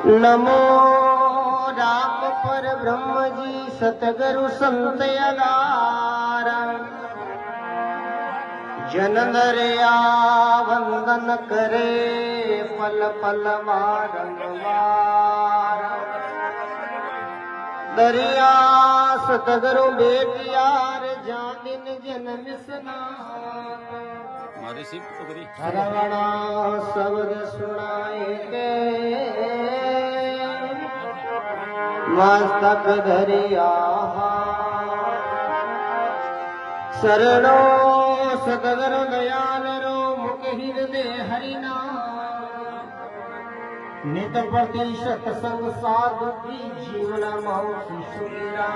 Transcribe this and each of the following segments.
नमो राम पर ब्रह्म जी सतगुरु संत अगार जन दरिया वंदन करे पल पल बारंबार दरिया सतगुरु बेटियार जामिन जन्म स्नान हरवणा शब्द सुनाए के मस्तक धरिया शरणो सतगुरु दयाल रो मुख हृदय हरिनाम नित प्रतिशत संग साधु की जीवन मौसी सुरा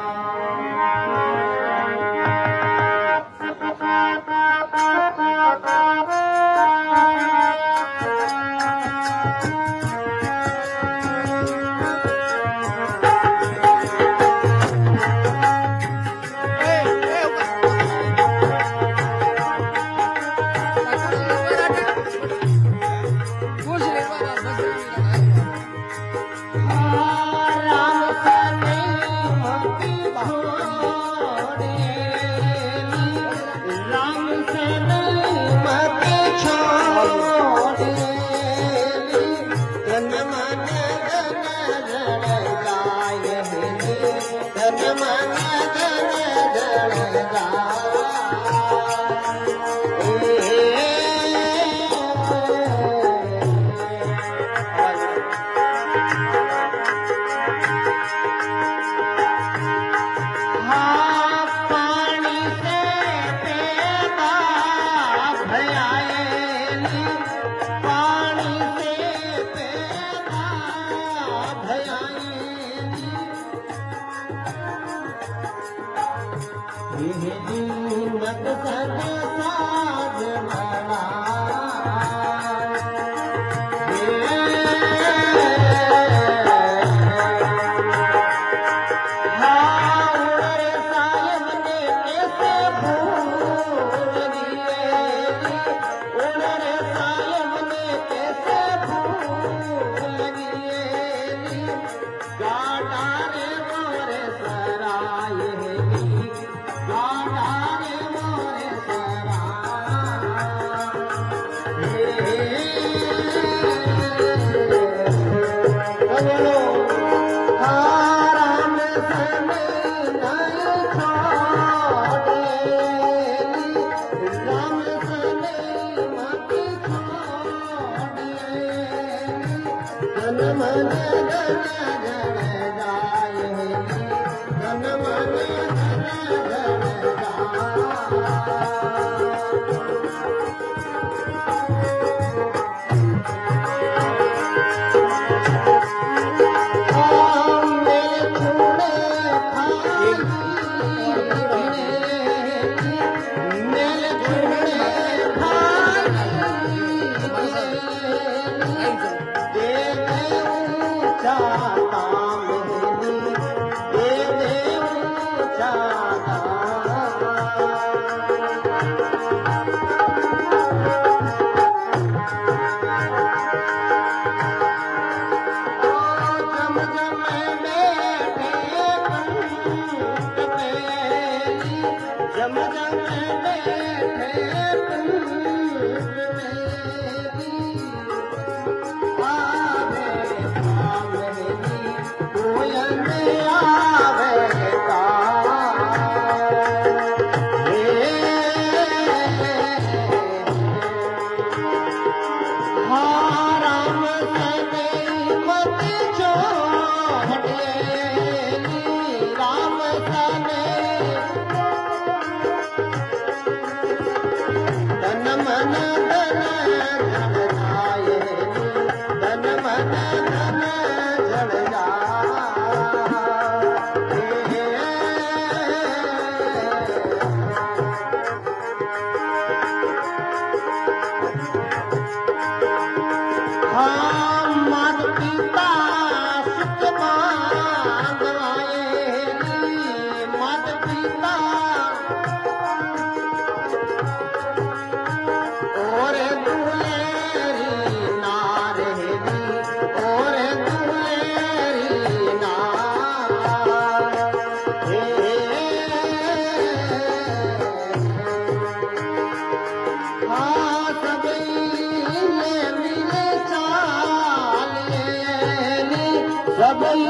सबई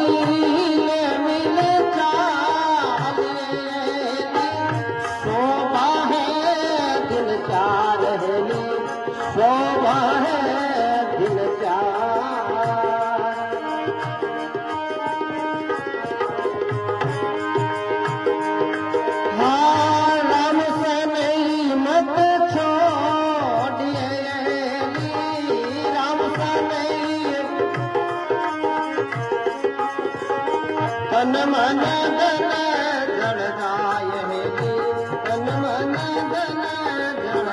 मिल चाले शोभा है दिन चार हेली शोभा है दिन चार हाँ राम से नहीं मत छोड़िए राम से नहीं तन मन धन जड़ जाय हेली तन मन धन जड़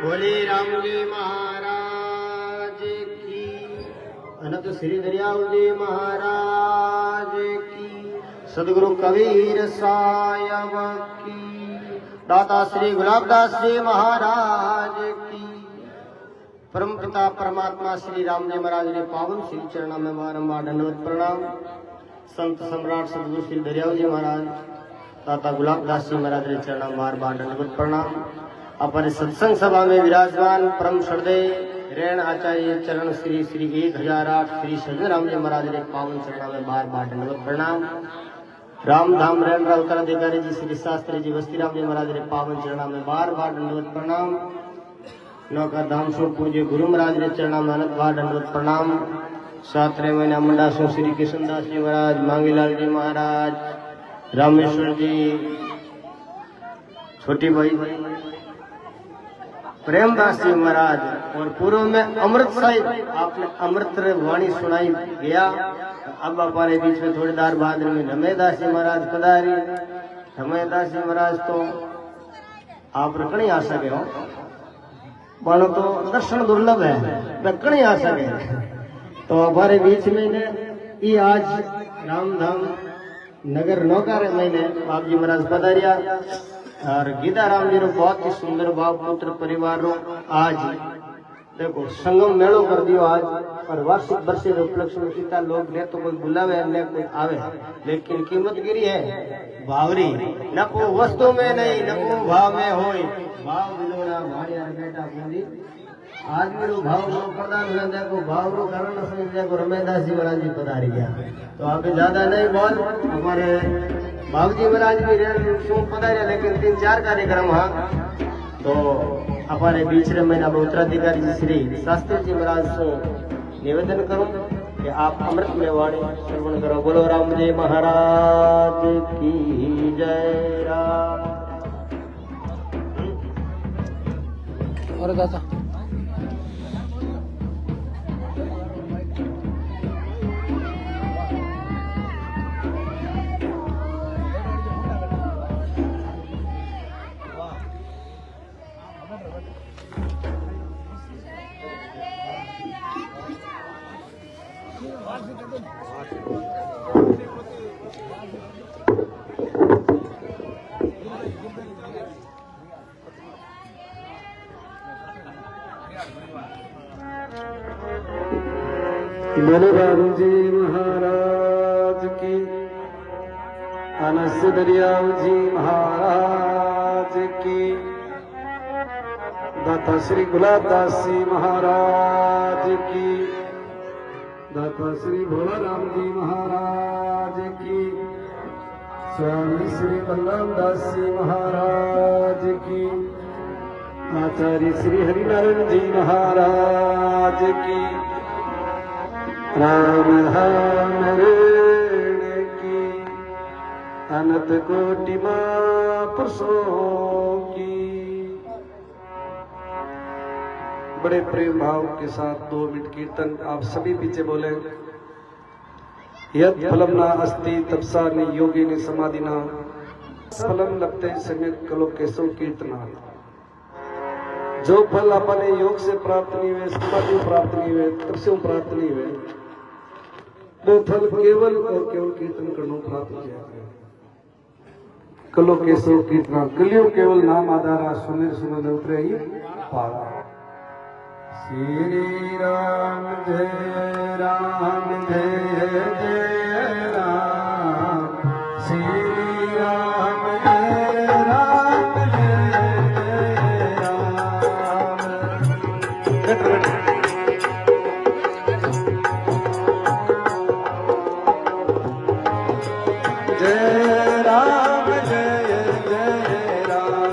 बोले राम जी महाराज की अनंत श्री दरियाव जी महाराज की सदगुरु कबीर साहब की दाता श्री गुलाबदास जी महाराज की परम पिता परमात्मा श्री राम जी महाराज ने पावन श्री चरणों में बारंबार दंडवत प्रणाम। संत सम्राट सदगुरु श्री दरियाव जी महाराज दाता गुलाबदास जी महाराज ने चरणों में बार बार दंडवत प्रणाम। अपने सत्संग सभा में विराजमान परम श्रद्धेय रेण आचार्य चरण श्री श्री 1008 श्री सज्जन राम जी महाराज ने पावन चरणों में बार बार दंडवत प्रणाम। रामधाम रेण रालकर अधिकारी जी श्री शास्त्री जी वस्ती राम जी महाराज ने पावन चरणों में बार बार दंडवत प्रणाम। नौका धाम सो पूज्य गुरु महाराज ने चरणों में अनंत बार दंडवत प्रणाम। 7 महीना मंडा सो श्री कृष्णदास जी महाराज मांगीलाल जी महाराज रामेश्वर जी छोटी भाई प्रेमदास जी महाराज और पूर्व में अमृत साहिब आपने अमृत वाणी सुनाई गया। अब हमारे बीच में थोड़ी देर बाद में रमेदास जी महाराज पधारी। रमेदास जी महाराज तो आप रखनी आ सके हो मानो तो दर्शन दुर्लभ है रखनी आ सके तो हमारे बीच में ने ये आज रामधाम नगर नौकारे महीने बाप जी महाराज पधारिया और गीता राम जी रो बहुत ही सुंदर भाव पुत्र परिवार रो आज देखो संगम मेलो कर दियो आज और वार्षिक वर्ष उपलक्ष्य में इतना लोग ने तो कोई बुलावे न कोई आवे लेकिन कीमत गिरी है भावरी न को वस्तु में नहीं न को भाव में होई भाव विलोड़ा भाड़िया बेटा पूरी आदमी रो भाव रो प्रदान न देखो भाव रो कारण समझ देखो रमेदास जी महाराज जी पधारी गया तो आगे ज्यादा नहीं बोल हमारे बाबूजी महाराज भी पधारे लेकिन 3-4 कार्यक्रम हाँ तो हमारे बीच महीना में उत्तराधिकारी श्री शास्त्री जी महाराज से निवेदन करूं कि आप अमृत में वाणी श्रवण करो। बोलो राम जी महाराज की जय राम। और दादा बलराम जी महाराज की, अनस दरियाव जी महाराज की, दाता श्री गुलाबदास जी महाराज की, दाता श्री भोलाराम जी महाराज की, स्वामी श्री बलराम दास जी महाराज की, आचार्य श्री हरिनारायण जी महाराज की, राम धाम ऋण की, अनंत कोटि महापुरुषों की। बड़े प्रेम भाव के साथ 2 मिनट कीर्तन आप सभी पीछे बोले। यद फलम ना अस्ति तपसा नि योगी नि समाधि ना फलम लगते समेत कलो केशव कीर्तना। जो फल अपने योग से प्राप्त नहीं हुए, समाधि प्राप्त नहीं हुए, तपस्या प्राप्त नहीं हुए, वो फल केवल और केवल कीर्तन करना प्राप्त किया है। कलो केशव कीर्तना कलियो केवल नाम आधारा सुनिर सुन उतरे ही पारा। श्री राम जय राम जय जय राम, श्री राम जय राम जय जय राम। जय राम जय जय राम,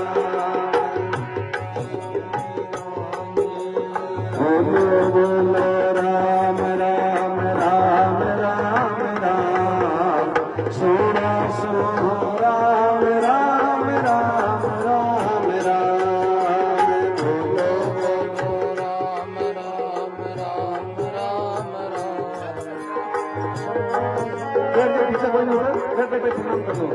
बोलो बोलो राम राम राम राम राम, सुनो सुनो राम राम राम राम राम, बोलो बोलो राम राम राम राम राम। घर के पीछे कोई नहीं हो रहा, घर पे प्रणाम कर दो।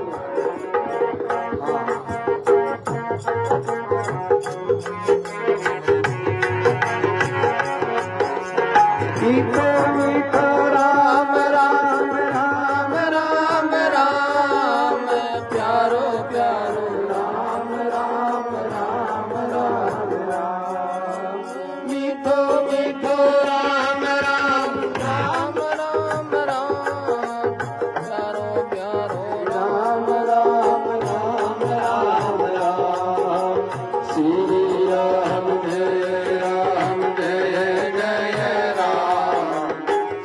मीठो मीठो राम राम राम राम राम, प्यारो प्यारो राम राम राम राम राम, मीठो मीठो राम राम राम राम राम, प्यारो प्यारो राम राम राम राम राम। श्री राम जय जय राम,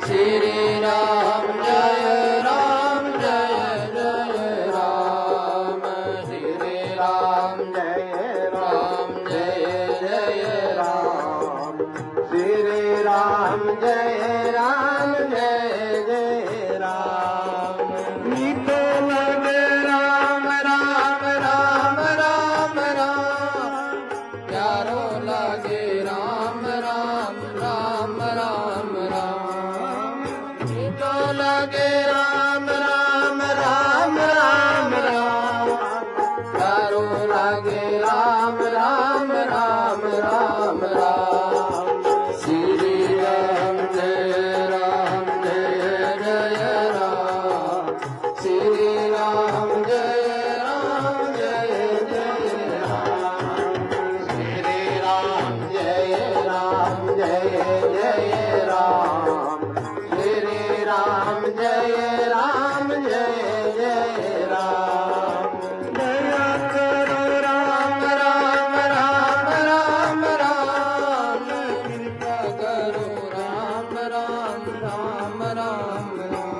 श्री राम जय जय राम, श्री राम जय जय राम, श्री राम जय जय राम। मीठो लगे राम राम राम राम राम, प्यारो लगे राम राम राम राम राम, मीठो लगे राम राम राम राम राम, प्यारो लगे राम राम राम राम राम। श्री राम जय जय राम, श्री राम जय जय राम, श्री राम जय जय राम, श्री राम जय जय राम। दया करो राम राम राम राम राम, कृपा करो राम राम राम राम राम,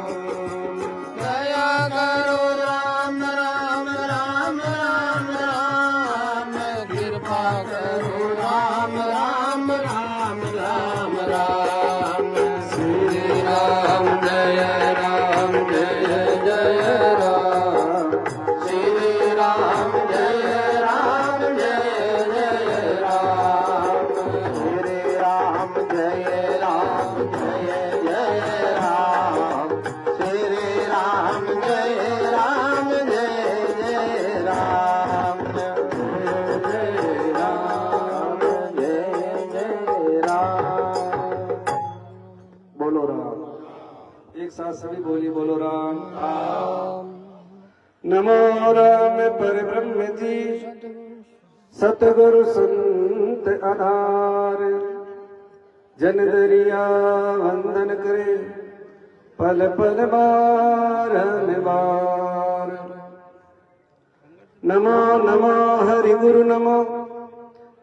दया करो राम राम राम राम राम, कृपा करो राम राम राम राम राम। श्री राम जय जय राम, श्री राम जय जय राम, श्री राम जय जय राम, श्री राम जय जय राम, जय जय राम। बोलो राम, एक साथ सभी बोली बोलो राम। नमो राम पर ब्रह्म जी, सतगुरु संत आधार, जन दरिया वंदन करे पल पल बार बार। नमो नमो हरि गुरु नमो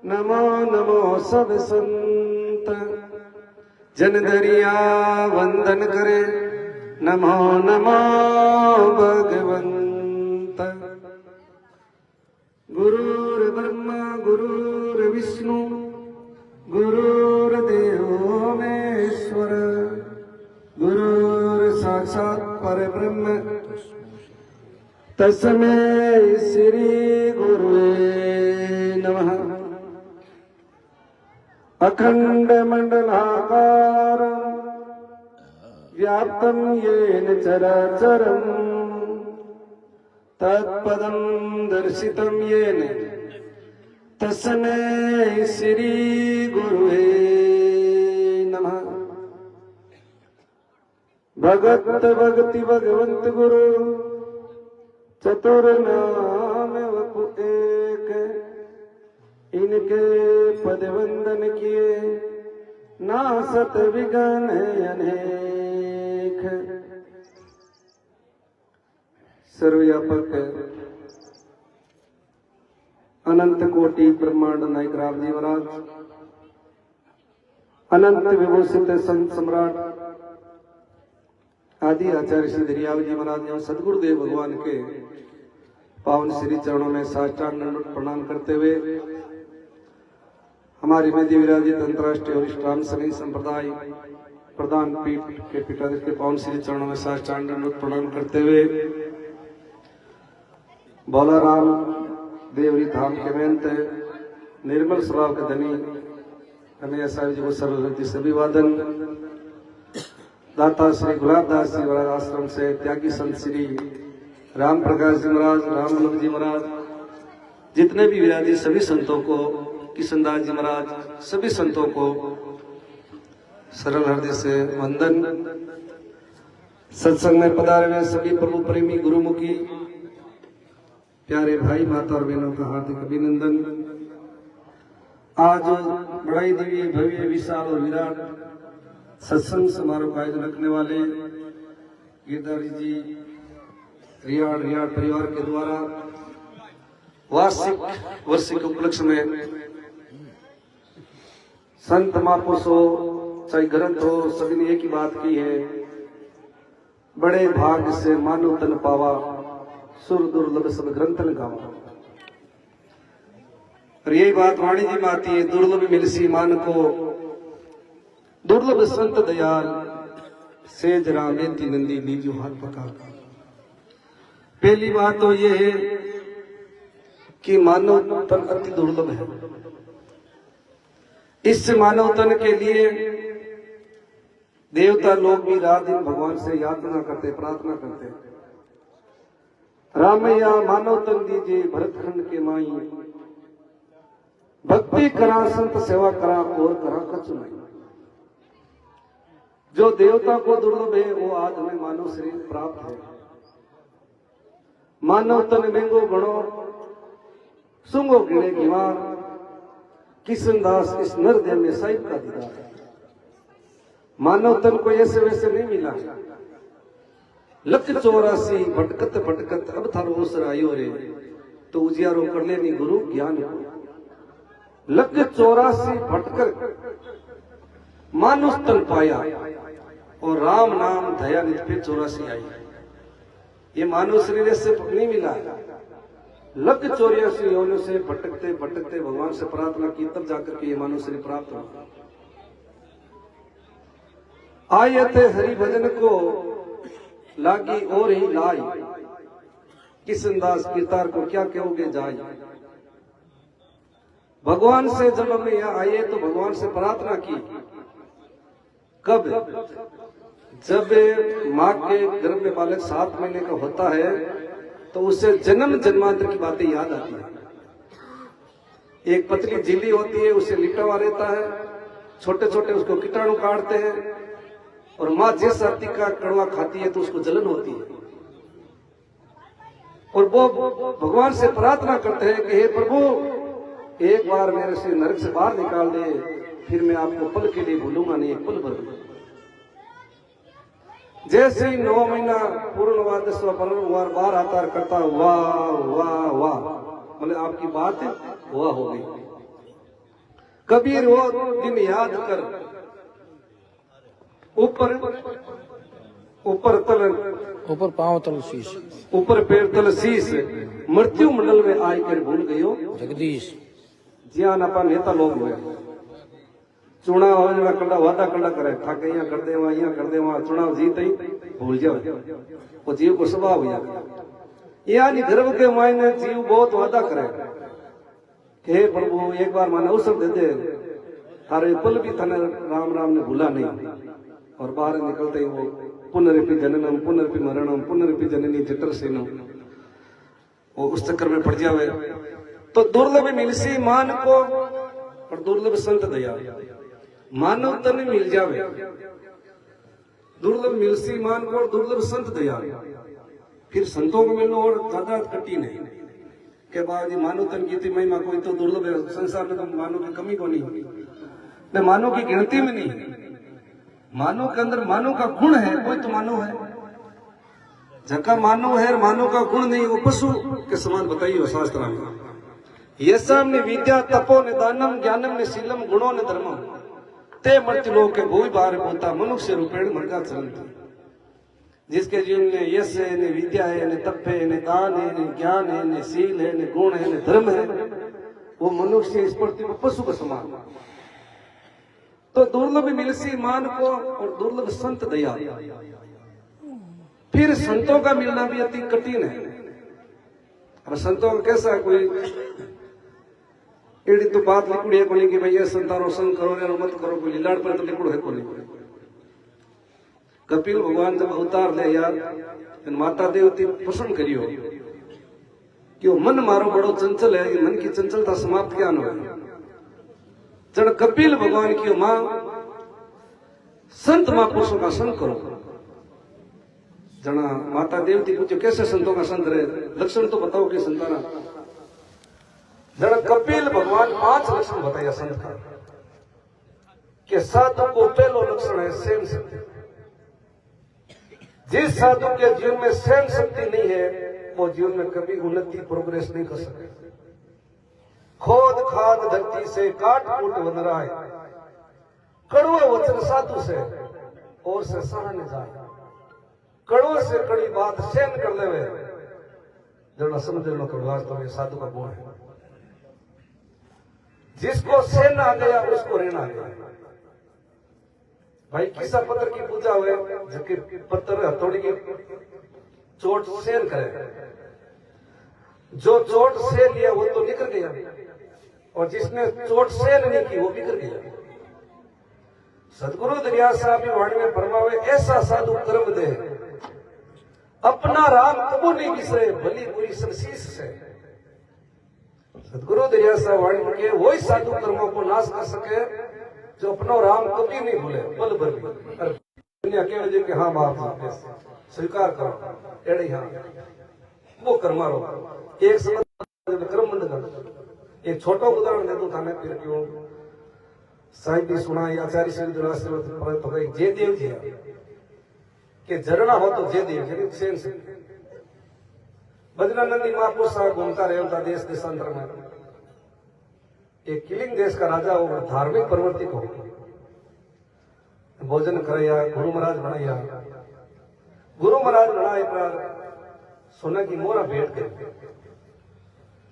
नमो नमो सब संत। जन दरिया वंदन करे नमो नमो भगवंत। गुरुर् ब्रह्मा गुरुर्विष्णु गुरुर्देवो महेश्वर गुरुर् साक्षात् परब्रह्म तस्मै श्री गुरुवे नमः। अखंड मंडलाकारं व्याप्तं येन चराचरं तत्पदं दर्शितं येन तस्मै श्री गुरुवे नमः। भगत भगति भगवंत गुरु चतुर नाम वपु एक। इनके पद वंदन किए नासत विघ्न अनेक। सर्वव्यापक अनंत कोटि ब्रह्मांड नायक राम जी महाराज, अनंत विभूषित संत सम्राट आदि आचार्य श्री दरियाव जी महाराज एवं सदगुरुदेव भगवान के पावन श्री चरणों में साष्टांग दंडवत प्रणाम करते हुए हमारी मध्य विराजित अंतर्राष्ट्रीय वरिष्ठ राम सनी संप्रदाय प्रधान पीठ के पीठाधीश के पावन श्री चरणों में साष्टांग दंडवत प्रणाम करते हुए बोलाराम देवरी धाम के महंत निर्मल स्वभाव के धनी कन्हैया साहब जी को सर्वशक्ति सभी वादन। दाता श्री गुलाबदास जी महाराज आश्रम से त्यागी संत श्री राम प्रकाश जी महाराज, रामलोक जी महाराज, जितने भी विराजी सभी संतों को, किशनदास जी महाराज, सभी संतों को सरल हृदय से वंदन। सत्संग में पधारे हुए सभी प्रभु प्रेमी गुरुमुखी प्यारे भाई माता और बहनों का हार्दिक अभिनंदन। आज बड़ा ही दिव्य भव्य विशाल और विराट सत्संग समारोह का आयोजन रखने वाले गिरधारी जी रियाड़ परिवार के द्वारा वार्षिक उपलक्ष्य में संत महापुरुष हो चाहे ग्रंथ हो, सभी ने एक ही बात की है, बड़े भाग्य से मानव तन पावा सुर दुर्लभ सब ग्रंथ गावा। और यही बात वाणी जी में आती है, दुर्लभ मिलसी मान को दुर्लभ संत दयाल सेज राम लेती नंदी लीजो हाथ पका। पहली बात तो ये है कि मानव तन अति दुर्लभ है। इस मानव तन के लिए देवता लोग भी रात दिन भगवान से यातना करते, प्रार्थना करते, रामैया मानव तन दीजिए भरतखंड के माई, भक्ति करा संत सेवा करा और करा कछु नहीं। जो देवता को दुर्लभ है वो आज हमें मानव शरीर प्राप्त है। मानव तन महंगो गणो सुंगो गिणे गिवार, किशनदास इस नर देह में साहिब का दीदार है। मानव तन को ऐसे वैसे नहीं मिला। लख 84 भटकत भटकत अब थारो अवसर आयो रे, तो उजियारो कर लेनी गुरु ज्ञान को। लख 84 भटकर मानुष तन पाया और राम नाम दया निधि पे 84 आई। ये मानव शरीर से नहीं मिला। लख 84 योनियों से भटकते भटकते भगवान से प्रार्थना की, तब जाकर के ये मानव शरीर प्राप्त हुआ। आये थे हरि भजन को लागी और ही लाई, किशनदास कीर्तार को क्या कहोगे जाय। भगवान से जब हमें यहाँ आए तो भगवान से प्रार्थना की। कब? जब माँ के गर्भ में बालक 7 महीने का होता है तो उसे जन्म जन्मांतर की बातें याद आती है। एक पतली झिल्ली होती है, उसे लिपटा हुआ रहता है, छोटे छोटे उसको कीटाणु काटते हैं और माँ जिस आरती का कड़वा खाती है तो उसको जलन होती है। और वो भगवान से प्रार्थना करते हैं कि हे प्रभु, एक बार मेरे से नरक से बाहर निकाल दे, फिर मैं आपको पल के लिए भूलूंगा नहीं, एक पल भर। जैसे ही 9 महीना पूर्ण हुआ, 10वां पर बार आता करता, वाह वाह वाह, मतलब आपकी बात वाह हो गई। कबीर वो दिन याद कर, ऊपर ऊपर तल, ऊपर पांव तल शीश, ऊपर पैर तल शीश, मृत्यु मंडल में आई कर भूल गयो जगदीश। ज्यां आपा नेता लोग हुए, चुनाव हो कंडा वादा कंडा करे, ठाके यहाँ कर दे वहां, यहाँ कर दे वहां, चुनाव जीत ही भूल जाओ, वो जीव को स्वभाव हो जाता। यानी गर्व के मायने जीव बहुत वादा करे कि हे प्रभु एक बार माने अवसर दे दे, थारे पल भी थाने राम राम ने भूला नहीं। और बाहर निकलते ही वो पुनरपि जननम पुनरपि मरणम पुनरपि जननी जटर सेनम, वो उस चक्कर में पड़ जावे। तो दुर्लभ मिलसी मान को और दुर्लभ संत दया, मानव तन मिल जावे, दुर्लभ मिलसी मान को और दुर्लभ संत दया। फिर संतों को मिलना और ज्यादा कठिन है के बाद मानव तन की थी महिमा कोई तो दुर्लभ है संसार में, तो मानव की कमी को नहीं, मानव की गिनती में नहीं। मानव के अंदर मानव का गुण है, कोई तो मानव है, जका मानव है मानव का गुण नहीं, वो पशु के समान बताइए शास्त्र में। यशम ने विद्या तपो ने दानम ज्ञानम ने शीलम गुणों ने धर्मम ते मृत्यु लोक के भूई बार होता मनुष्य रूपेण मृगा चलती। जिसके जीवन में यश है, ने विद्या है, ने तप है, ने दान है, ने ज्ञान है, ने शील है, ने गुण है, ने धर्म है, वो मनुष्य इस पृथ्वी पर पशु के समान। तो दुर्लभ मिलसी मान को और दुर्लभ संत दया। फिर संतों का मिलना भी अति कठिन है। अब संतों का कैसा है, कोई एडी तो बात लिखड़ी है कोनी कि भाई ये संतारो संग करो या मत करो, कोई लीलाड़ पर तो लिखड़ो है कोनी। कपिल भगवान जब अवतार ले यार, माता देवती पसंद करियो कि मन मारो बड़ो चंचल है, ये मन की चंचलता समाप्त क्या न हो। जड़ कपिल भगवान की मां संत महापुरुषों का संग करो। जना माता देवती पूछो कैसे संतों का संत रहे, लक्षण तो बताओ कि संताना। जड़ा कपिल भगवान 5 लक्षण बताया संत का, कि साधु को पहलो लक्षण है सहन शक्ति। जिस साधु के जीवन में सहन शक्ति नहीं है, वो जीवन में कभी उन्नति प्रोग्रेस नहीं कर सकते। खोद खाद धरती से काट कूट बन रहा है, कड़वा वचन साधु से और से सहन जाए, कड़वा से कड़ी बात सहन कर ले, जरा समझ लो कि वास्तव में साधु का गुण है। जिसको सहन आ गया उसको रहना आ गया। भाई किसा पत्थर की पूजा हुए, जबकि पत्थर हथौड़ी की चोट सहन करे, जो चोट सहन लिया वो तो निकल गया, और जिसने चोट सहन नहीं की वो बिगड़ गया। सदगुरु दरिया साहब की वाणी में फरमावे, ऐसा साधु कर्म दे अपना राम कबू नहीं बिसरे, भली बुरी संशीष से। सदगुरु दरिया साहब वाणी में के वही साधु कर्मों को नाश कर सके जो अपना राम कभी नहीं भूले, पल भर भी। दुनिया कह वजह के हाँ बाप स्वीकार करो एड़े, हाँ वो कर्मारो एक समय कर्म बंद कर। एक छोटा उदाहरण दे दो थाने, फिर क्यों साहिब ने सुना आचार्य श्री तो जय देव जी के झरना हो तो जय देव जी सेन से बजरानंदी महापुरुष साहब घूमता रहता देश देशांतर में। एक किलिंग देश का राजा वो धार्मिक प्रवर्तिक हो, भोजन करया, गुरु महाराज बनाया, गुरु महाराज बनाए सोना की मोरा भेंट कर।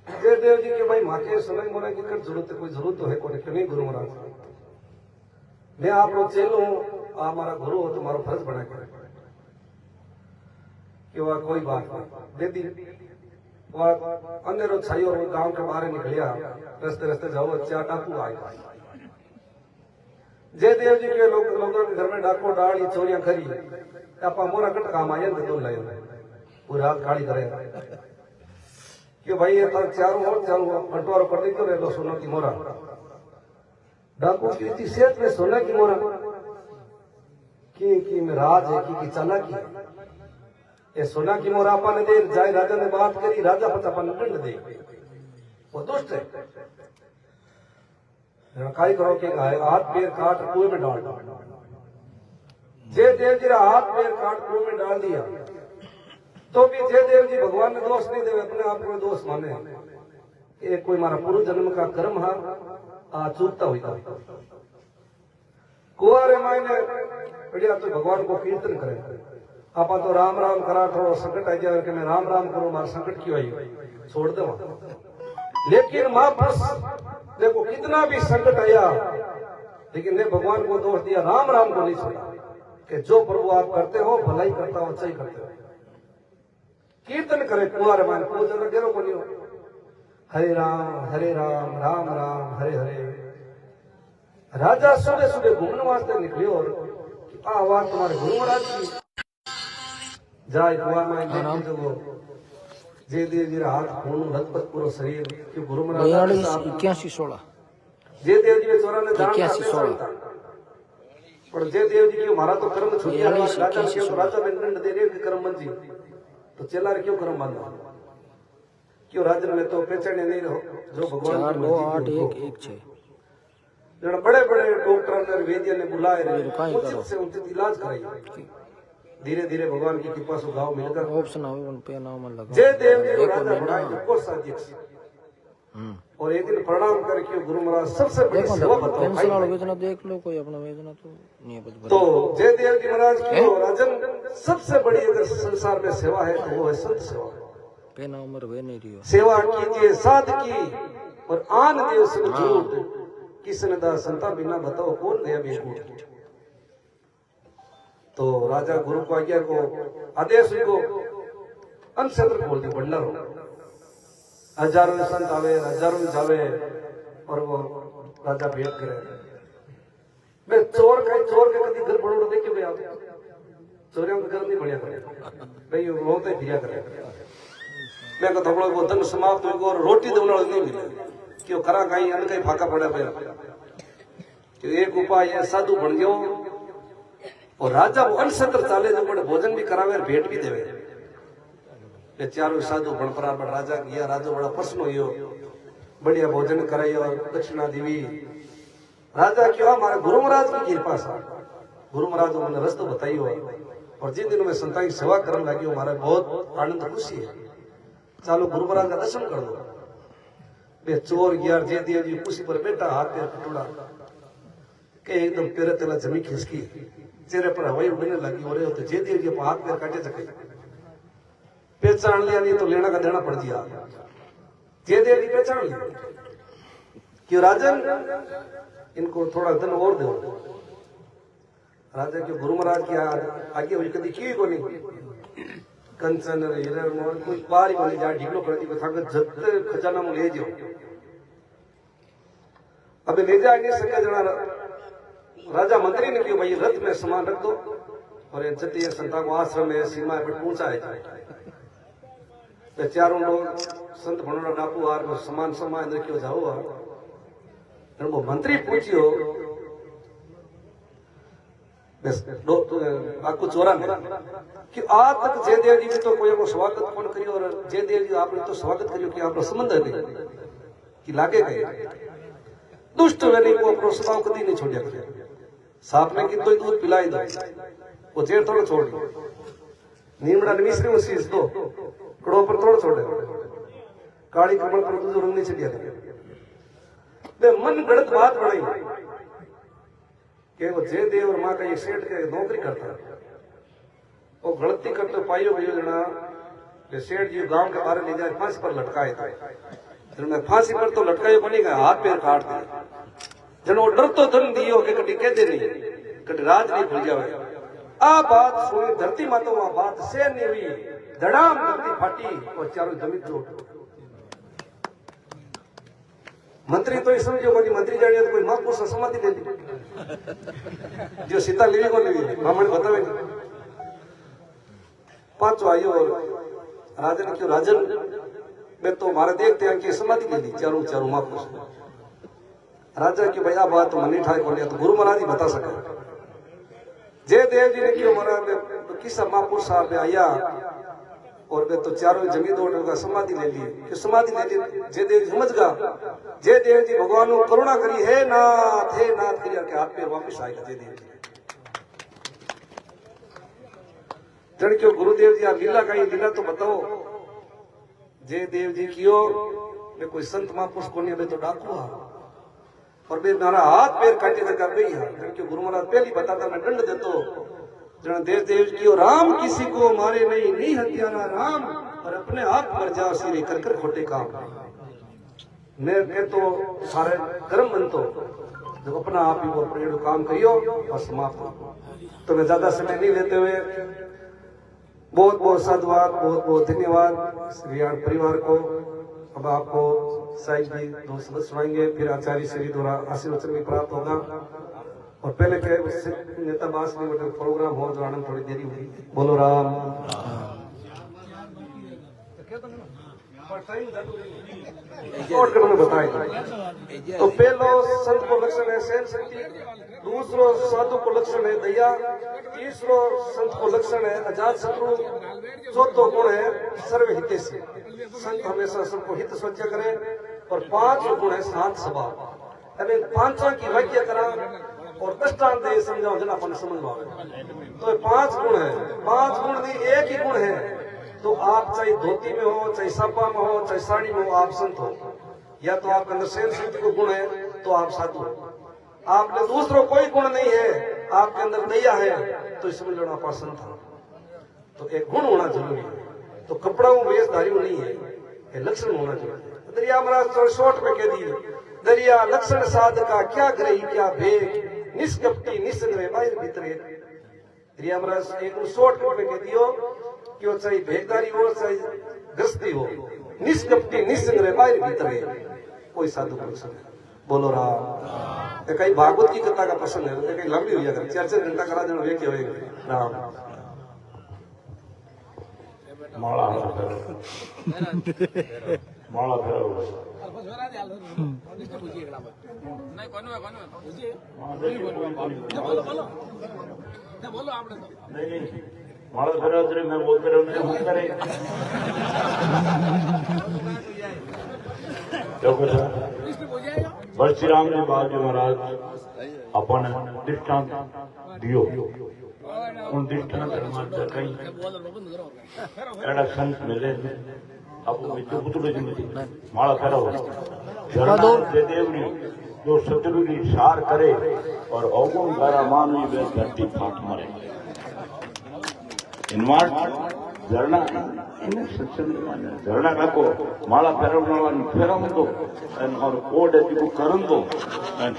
जय देव जी के भाई माके सोना की मोरा की कर जरूरत है, कोई जरूरत तो है कोई नहीं। गुरु महाराज मैं आप लोग चेलो हूं, आप हमारा गुरु हो, तुम्हारा फर्ज बना कर कि वह कोई बात नहीं दे दी। वह अंधेरो छाई और गांव के बाहर निकलिया, रस्ते रस्ते जाओ अच्छा डाकू आए। जय देव जी के लोगों के घर में डाको डाल ये चोरियां खरी, आप मोरा कट काम आए तो लाए पूरी रात खाली करे कि भाई ये तो चारों बंटवारो कर दी तो रह लो सोना की मोरा। डाकू की इतनी सेहत में सोना की मोरा कि में राज है कि चालाकी है। ये सोना की मोरा अपन दे जाए, राजा ने बात करी, राजा पता अपन दंड दे, वो दुष्ट है। काई करो कि हाथ पैर काट कुएं में डाल दो। जय देव जी हाथ पैर काट कुएं में डाल दिया तो भी जय देव जी भगवान ने दोष नहीं देवे, अपने आप को दोष माने। ये कोई मारा पूर्व जन्म का कर्म है आ चूकता हुआ कुआरे मायने बढ़िया तो भगवान को कीर्तन करे। आप तो राम राम करा थोड़ा संकट आ जाए कि मैं राम राम करूं, मारा संकट क्यों आई छोड़ दो। लेकिन महापुरुष देखो कितना भी संकट आया लेकिन ने भगवान को दोष दिया, राम राम को नहीं छोड़ा कि जो प्रभु आप करते हो भलाई करता हो, अच्छा ही करते हो। कीर्तन करे कुआर मान को जन गेरो को नहीं हो। हरे राम राम राम हरे हरे। राजा सुबह सुबह घूमने वास्ते निकलियो और आवाज तुम्हारे गुरु महाराज की जाए कुआर मान देखी जो जय देव जी हाथ खून रक्त पूरा शरीर कि गुरु महाराज 81-16 जय देव जी चोरा ने दान 81-16 पर जय देव जी की हमारा तो कर्म छूट गया। राजा ने क्यों राजा ने दंड दे रहे कि कर्म बन जी तो चेला रे क्यों कर्म बांधा क्यों राजन में तो पहचाने नहीं रहो जो भगवान की मर्जी 4-2-8-1-1-6 जरा बड़े बड़े डॉक्टर ने वैद्य ने बुलाए उचित से उचित इलाज कराई। धीरे धीरे भगवान की कृपा से गांव मिलकर ऑप्शन आवे उन पे नाम लगा जय देव जी को राजा बनाए जो कोषाध्यक्ष और एक दिन प्रणाम करके गुरु महाराज सबसे बड़ी सेवा पेंशन वाला बताओ। वेदना देख लो, कोई अपना वेदना तो नहीं है। तो जय देव जी महाराज की राजन सबसे बड़ी अगर संसार में सेवा है तो वो है संत सेवा। पेना उम्र वे नहीं रही हो। सेवा कीजिए साध की और आन देव से झूठ किसने दा संता बिना बताओ कौन गया बेकूट। तो राजा गुरु को आज्ञा को आदेश को अनक्षेत्र खोल दी भंडारो। हजारों संत आवे हजारों जावे और वो राजा भेंट करे। मैं चोर के कभी घर बड़ोड़ देखियो भाई आप चोरियों का घर नहीं बढ़िया करे भाई वो तो फिरिया करे। मैं को थोड़ा वो धन समाप्त हो और रोटी दोनों नहीं मिले क्यों करा कहीं अन कहीं फाका पड़ा पे कि एक उपाय है साधु बन गयो और राजा वो अनसत्र चाले जो बड़े भोजन भी करावे और भेंट भी देवे। ये चारों साधु बड़परा बड़ राजा गया राजा बड़ा प्रसन्न हुई बढ़िया भोजन कराई और दक्षिणा देवी। राजा क्यों हमारे गुरु महाराज की कृपा से गुरु महाराज ने रस्तो बताई और जिन दिनों में संता की सेवा करने लगी हमारा बहुत आनंद खुशी है। चलो गुरु महाराज का दर्शन कर दो। बे चोर गया जय देव जी कुर्सी पर बैठा हाथ पैर टूटा के एकदम पैर तेला जमी खिसकी चेहरे पर हवाई उड़ने लगी हो रहे हो तो जय देव जी हाथ पैर काटे सके पहचान लिया नहीं तो लेना का देना पड़ दिया। जय देव जी पहचान लिया क्यों राजन इनको थोड़ा धन और दो। राजा के गुरु महाराज की आगे हुई कभी की को नहीं कंचन हीरा मोहन कोई बारी वाली जा ढीलो कर दी कथा जब खजाना में ले जाओ अबे ले जा नहीं सके जना राजा मंत्री ने क्यों भाई रथ में सामान रख दो और ये जति संता को आश्रम में सीमा पर पहुंचाए जाए। चारों लोग संत भणोड़ा डाकू आर समान समान अंदर क्यों जाओ वो मंत्री पूछियो आपको चोरा में कि आज तक जय देव जी ने तो कोई को स्वागत कौन करियो और जय देव जी आपने तो स्वागत करियो कि आपका संबंध नहीं कि लागे गए दुष्ट वेली को अपनो स्वभाव कभी नहीं छोड़िया करे। सांप ने कितो ही दूध पिलाई दो वो जेर थोड़ा छोड़ नीमड़ा ने मिश्री में शीश दो कड़ो पर थोड़ा छोड़े काली कमल पर तुझे रंग नहीं चढ़िया वे मन गलत बात बनाई कि वो जय देव और माँ का ये सेठ के नौकरी करता है वो गलती करते पाइयो भैया जना ये सेठ जी गांव के बाहर ले जाए फांसी पर लटकाए थे फांसी पर तो लटकाए बनी गए हाथ पैर काट दिए जन वो डर तो धन दियो कि कभी कहते नहीं कभी राज नहीं भूल जावे। आ बात सुनी धरती माता वहां बात से नहीं हुई धड़ाम धरती फाटी और चारों जमीन टूट। मंत्री तो समझो कोई मंत्री जाने तो कोई महापुरुष समाधि दे दी जो सीता लेवी को लेवी ब्राह्मण बतावे पांचों आयो और राजन क्यों राजन मैं तो मारे देखते हैं कि समाधि दे दी चारों चारों महापुरुष। राजा की भैया बात तो मनी ठाई बोलिया तो गुरु महाराज ही बता सके। जय देव जी ने क्यों महाराज किसा महापुरुष साहब आया और वे तो चारों जमी दौड़ का समाधि ले लिए कि समाधि ले ली जे देव जी समझ गा जे देव जी भगवान को करुणा करी हे नाथ करी के हाथ पैर वापिस आएगा जे देव जी जन क्यों गुरुदेव जी आप लीला का ये लीला तो बताओ जे देव जी कियो मैं कोई संत महापुरुष को नहीं तो डाकू और मैं मेरा हाथ पैर काटे जगह पे ही जन क्यों गुरु महाराज पहली बताता मैं दंड देतो जन देव की राम किसी को मारे नहीं हत्यारा राम और अपने आप मर जा सिरे कर खोटे काम मैं कहतो सारे कर्म बनतो जो अपना आप ही वो अपने काम करियो और समाप्त हो। तो मैं ज्यादा समय नहीं लेते हुए बहुत बहुत साधुवाद बहुत बहुत धन्यवाद श्रीयाण परिवार को। अब आपको साहिब जी दो शब्द सुनाएंगे फिर आचार्य श्री द्वारा आशीर्वचन भी प्राप्त होगा और पहले के नेता बास में प्रोग्राम हो जो आनंद थोड़ी देरी हुई। बोलो राम बताए तो पहलो संत को लक्षण है सहन शक्ति, दूसरो साधु को लक्षण है दया, तीसरो संत को लक्षण है अजात शत्रु, चौथो गुण है सर्व हितेशी संत हमेशा सबको हित सोचा करे और पांचवा गुण है शांत स्वभाव। अब पांचों की व्याख्या करा और दृष्टांत दे समझाओ जना अपन समझ पाओ तो 5 गुण है 5 गुण नहीं एक ही गुण है तो आप चाहे धोती में हो चाहे सापा में हो चाहे साड़ी में हो आप संत हो या तो आपके अंदर सहन शक्ति को गुण है तो आप साधु हो। आपने दूसरों कोई गुण नहीं है आपके अंदर दया है तो समझ लो आप संत हो। तो एक गुण होना जरूरी है तो कपड़ा वेशधारी नहीं है लक्षण होना जरूरी है। दरिया महाराज शॉर्ट में कह दिए दरिया लक्षण साध का क्या ग्रही क्या भेद निष्कपटी निसंग्रह बाहर भीतरे दरिया महाराज एक शॉर्ट में कह दियो कि वो चाहे भेददारी हो चाहे ग्रस्ती हो निष्कपटी निसंग्रह बाहर भीतरे कोई साधु को लक्षण है। बोलो राम कहीं भागवत की कथा का प्रसंग है कहीं लंबी हुई अगर 4-4 घंटा करा देना वे क्या होएगा राम माला माला फेरो नहीं माला फेरो मैं बोलते रहो करे बलश्री राम जी बाबू महाराज अपन दृष्टांत दियो उन दृष्टांत कई एड़ा संत मिले अब माला फेरो देवनी जो शत्रु की सार करे और अवगुण द्वारा मानवी वे धरती फाट मरे इनवाट झरना झरना रखो माला फेरव दो और कोड करन दो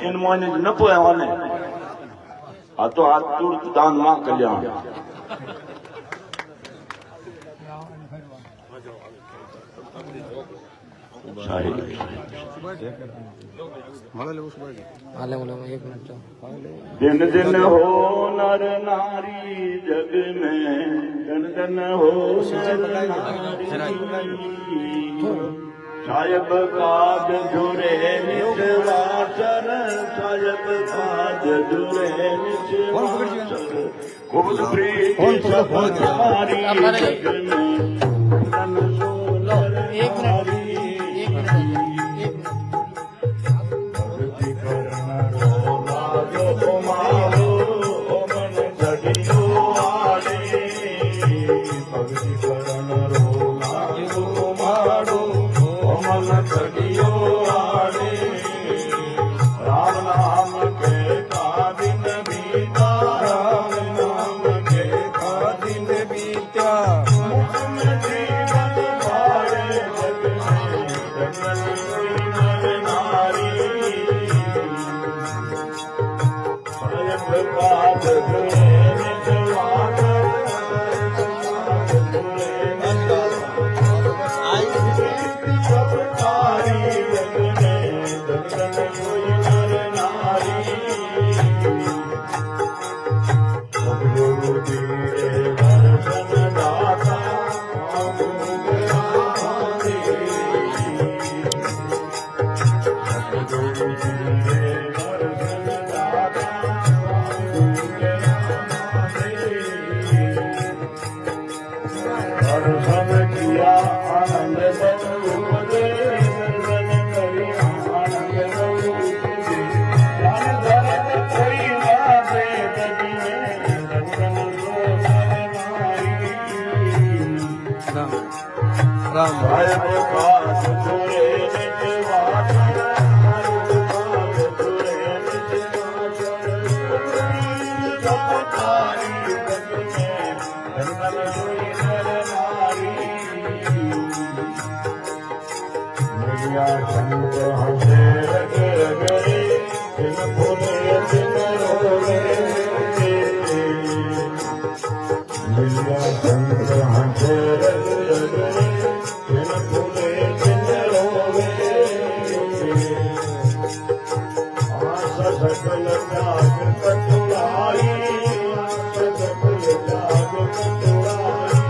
इन मोने न पोए वाने आ तो हाथ तुरंत दान मां कल्याण दिन दिन हो नर नारी जग में दिन दिन हो नर नारी साहिब काज जुरे निचवाचर साहिब काज जुरे निचवाचर खूब प्रीत सब नारी जग में दिन हो नर नारी नारी जग में धन कोई नर नारी मिलिया संत हंसे रग रगरे दिन फूले दिन रोवे मिलिया संत हंसे रग रगरे दिन फूले दिन रोवे सकल त्याग कटुराई सकल त्याग कटुराई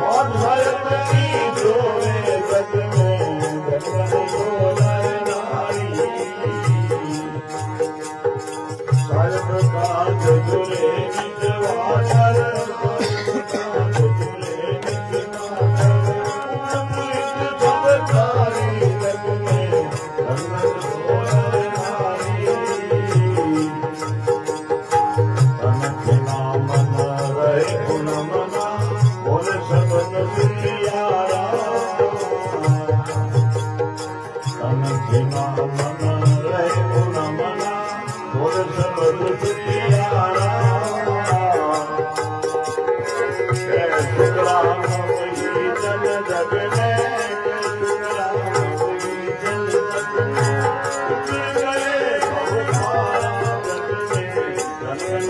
और भारत की जोरे जग में धन को नर नारी सर्व काज जुरे निजवानर काज जुरे निजवानर सब तारी जग में धन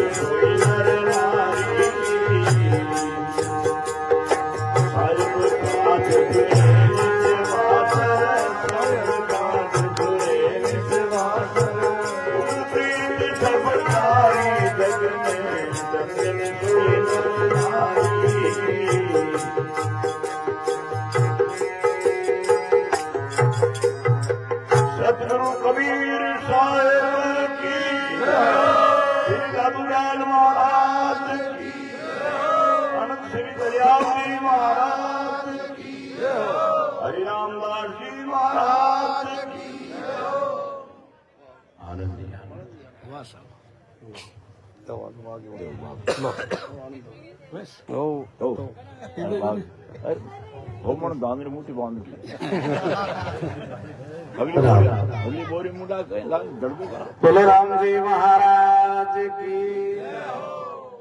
को नर नारी सतगुरु कबीर साहेब की श्री दादूलाल महाराज की अनंत श्री दरियाव जी महाराज की हरिरामदास जी महाराज की आनंद होमण दांदरी मोटी बांध अगली बोरी मुंडा गड़बू करा बोले राम जी महाराज की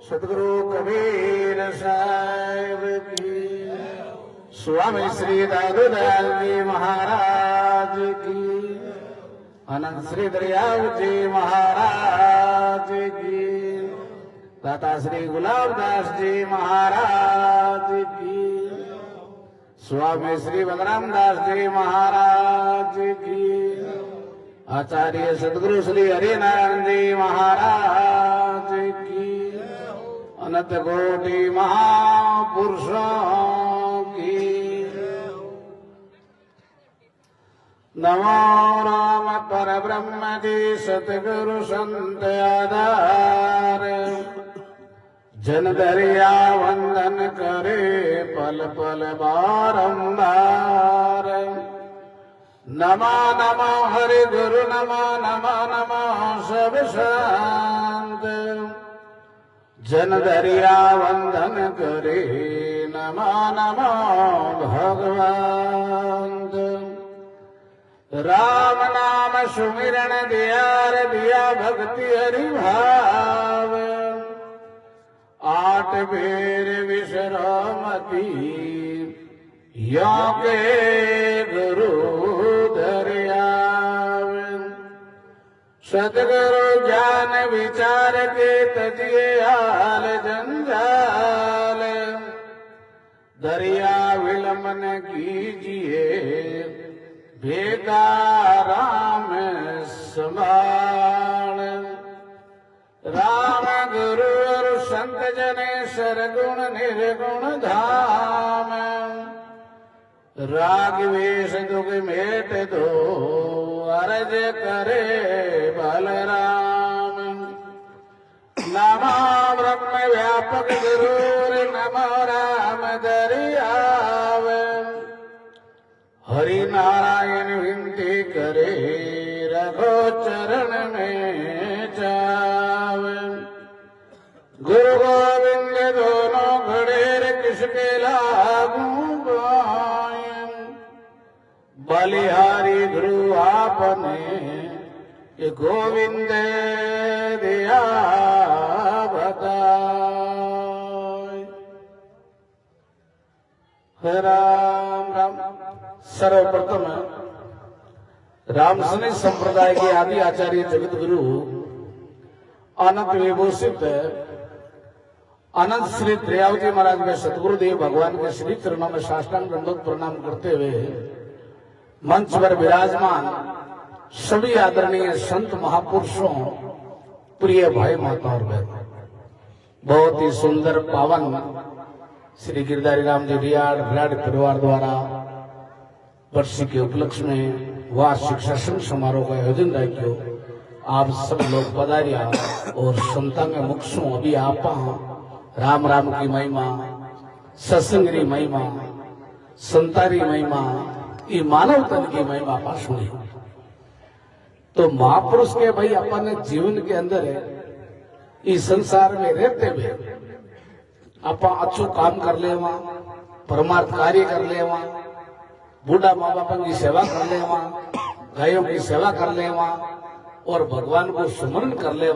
सतगुरु कबीर साहिब की स्वामी श्री दादूलाल जी महाराज की अनंत श्री दरियाव जी महाराज की दाता श्री गुलाबदास जी महाराज की स्वामी श्री बलरामदास जी महाराज की आचार्य सदगुरु श्री हरिनारायण जी महाराज की अनंत कोटि महापुरुषों की नमो राम पर ब्रह्म जी सतगुरु संत आधार जन दरिया वंदन करे पल पल बारंबार नमा नमा हरि गुरु नमा नमा नमा सब शांत जन दरिया वंदन करे नमा नमा भगवंत राम नाम सुमिरन दियार दिया भक्ति हरि भाव आठ बेर विश्रामती यो के गुरु दरियाव सतगुरु ज्ञान विचार के तजिए हाल जंजाल दरिया विलंबन कीजिए बेदाराम संभाल राम गुरु और संत जने सरगुण निर्गुण धाम राग वेश दुख मेट दो अर्ज करे बलराम नमो ब्रह्म व्यापक गुरु नमो राम दरियाव हरि नारायण विनती करे रघो चरण में जाव गुरु गोविंद दोनों घड़ेर किसके लागू गायन बलिहारी गुरु आपने ये गोविंद दिया बता राम राम। सर्वप्रथम रामसनी संप्रदाय के आदि आचार्य जगत गुरु अनंत विभूषित अनंत श्री त्रियावती महाराज में सतगुरुदेव भगवान के श्री चरणों में साष्टांग दंडवत प्रणाम करते हुए मंच पर विराजमान सभी आदरणीय संत महापुरुषों, प्रिय भाई माता और बहनों, बहुत ही सुंदर पावन श्री गिरधारी राम जी रियाड़ विराट परिवार द्वारा वर्ष के उपलक्ष्य में वार्षिक सत्संग समारोह का आयोजन रखियो। आप सब लोग पधारिया और संता में मुख्यों अभी आप राम राम की महिमा, सत्संग की महिमा, संतारी महिमा, ये मानव तन की महिमा आप सुनी। तो महापुरुष के भाई अपन जीवन के अंदर इस संसार में रहते हुए आप अच्छो काम कर ले, परमार्थ कार्य कर ले, बूढ़ा माँ बाप की सेवा कर ले, गायों की सेवा कर ले और भगवान को स्मरण कर ले,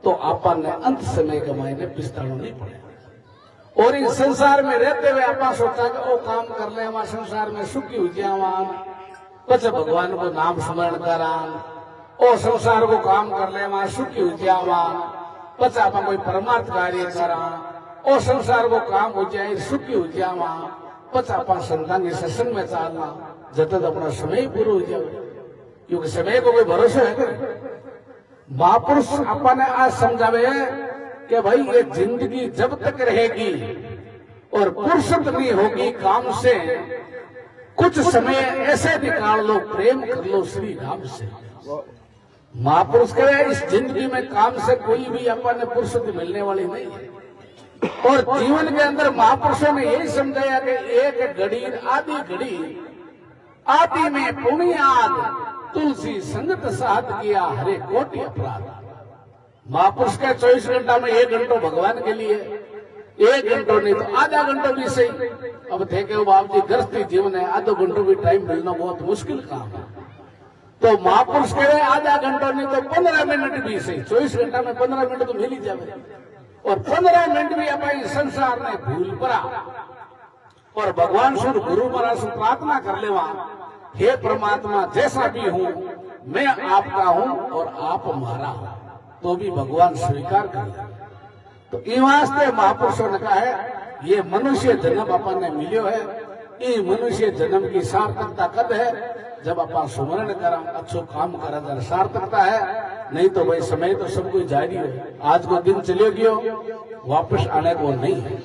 तो आपन ने अंत समय के मायने पिछताना नहीं पड़े। और इस संसार में रहते हुए आप सोचा कि वो काम कर ले, संसार में सुखी हो जावा, बच्चे भगवान को नाम स्मरण करा, और संसार को काम कर ले, सुखी हो जावा, बच्चा आप कोई परमार्थ कार्य करा, और संसार को काम हो जाए, सुखी हो जावा, बच्चा आप संतान के सत्संग में चलना, जब तक अपना समय पूरा हो जाए, क्योंकि समय को कोई भरोसा है। महापुरुष अपन आज समझावे कि भाई ये जिंदगी जब तक रहेगी और फुर्सत नहीं होगी काम से, कुछ समय ऐसे निकाल लो, प्रेम कर लो श्री राम से। महापुरुष कहे इस जिंदगी में काम से कोई भी अपन फुर्सत मिलने वाली नहीं है। और जीवन के अंदर महापुरुषों ने यही समझाया कि एक घड़ी आधी घड़ी आदि में पुण्याद तुलसी संगत साथ किया हरे कोटि अपराध। महापुरुष के 24 घंटा में 1 घंटा भगवान के लिए, 1 घंटा नहीं तो आधा घंटा भी सही। अब थे कि बाप जी गृहस्थी जीवन है, आधो घंटों भी टाइम मिलना बहुत मुश्किल काम है। तो महापुरुष कह रहे आधा घंटा नहीं तो 15 मिनट भी सही। 24 घंटा में 15 मिनट तो मिल ही जाए, और 15 मिनट भी अपने संसार ने भूल पड़ा और भगवान सुन गुरु महाराज से प्रार्थना कर ले, हे परमात्मा जैसा भी हूं मैं आपका हूं और आप हमारा हूं, तो भी भगवान स्वीकार कर ले। तो इस वास्ते महापुरुषों ने कहा है ये मनुष्य जन्म अपन ने मिलो है, ये मनुष्य जन्म की सार्थकता कद है जब अपन सुमरण करा, अच्छो काम करा, जरा सार्थकता है। नहीं तो भाई समय तो सब कुछ जारी है, आज को दिन चले गयो वापस आने को नहीं है।